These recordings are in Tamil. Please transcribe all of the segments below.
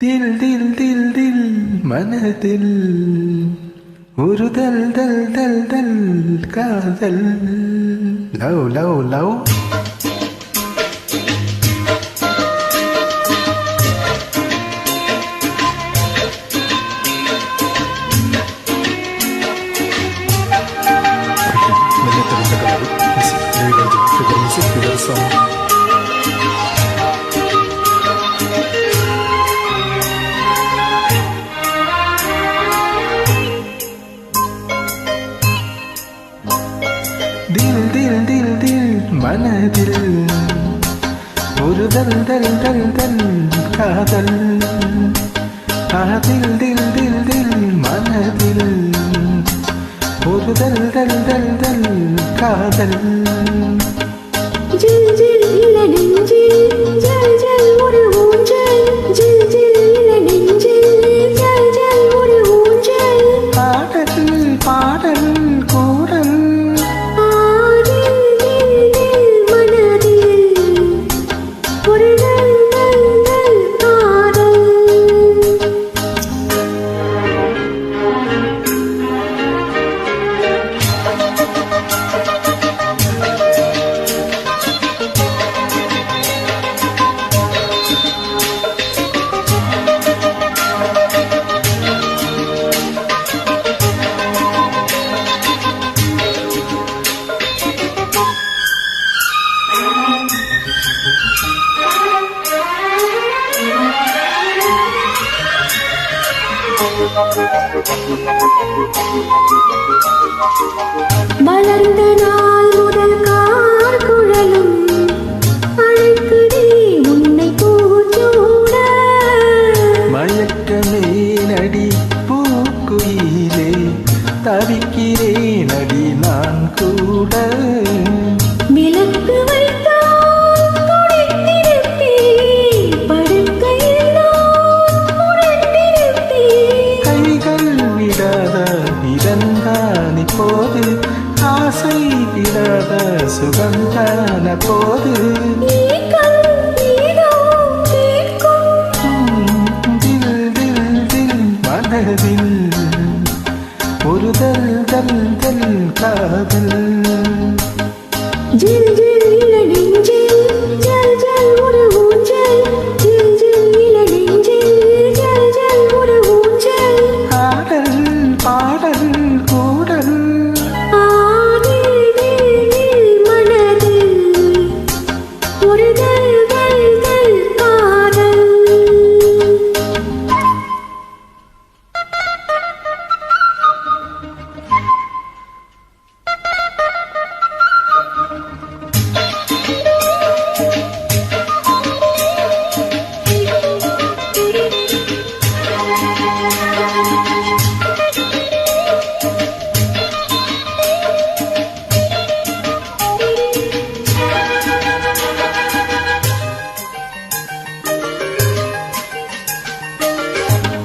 தில் தில் தில் தில் மனதில் ஒரு தல் தல் தல் தல் காதல் லவ் லவ் லவ் தில் தில் தில் தில் மனதில் ஒரு தல் தல் தல் தல் காதல் தில் தில் தில் தில் மனதில் ஒரு தல் தல் தல் தல் காதல் ஜில் ஜில் இள நெஞ்சில் ஜல் ஜல் ஒரு ஊஞ்சல் ஜில் ஜில் இள நெஞ்சில் ஜல் ஜல் ஒரு ஊஞ்சல் பாடல் பாடல் கூடல் மலர்ந்த நாள் முதல் கார் குழலும் அழைக்குதே உன்னை பூச்சூட மயக்கமே நடி பூக்குயிலே தவிக்கிறேன் அடி நான் கூட விளக்கு வைத்தால் துடித்திருப்பேன் படுக்கையில் நான் உணர்ந்திருப்பேன் கைகள் விடாத இதன்தான் இப்போது ஆசை விடாத சுகந்தான போது தில் தில் தில் மனதில் ஒரு தல் தல் தல் காதல் ஜில் ஜில் இள நெஞ்சில் ஜல் ஜல் ஒரு ஊஞ்சல் ஜில் ஜில் இள நெஞ்சில் ஜல் ஜல் ஒரு ஊஞ்சல் பாடல் பாடல் கூடல் மனதில் ஒரு தல் தல் தல் காதல்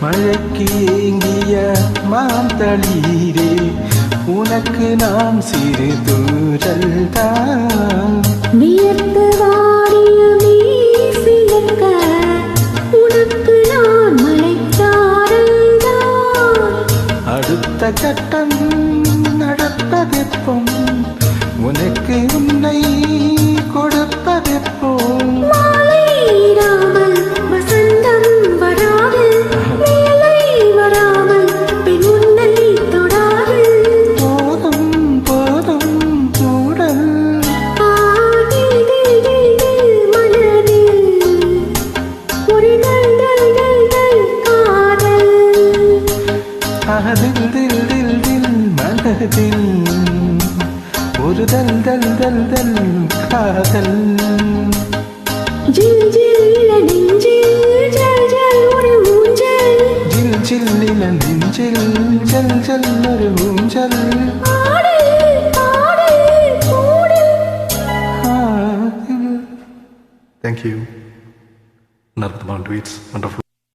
மழைக்கு ஏங்கிய மாந்தளீரே உனக்கு நான் சிறு தூரல் தான் வியர்த்து வாடிய வீசிலக்க உனக்கு நான் மலைத்தாரல் தான் அடுத்த கட்டம் நடப்பதெப்போம் உனக்கு உன்னை கொடுப்பதெப்போம் மாலையிடாமல் வசந்தம் வராது வேலை வராமல் பெண் உன்னை தொடாது போதும் போதும் கூடல் மனதில் ஒரு தல் தல் தல் தல் காதல் தில் தில் தில் தில் மனதில் ஒரு தல் தல் தல் தல் காதல் ஜில் ஜில் இள நெஞ்சில் ஜல் ஜல் ஒரு ஊஞ்சல் ஜில் ஜில் இள நெஞ்சில் ஜல் ஜல் ஒரு ஊஞ்சல் ஆடல் ஆடல் கூடல். Thank you. Narottam tweets. Wonderful.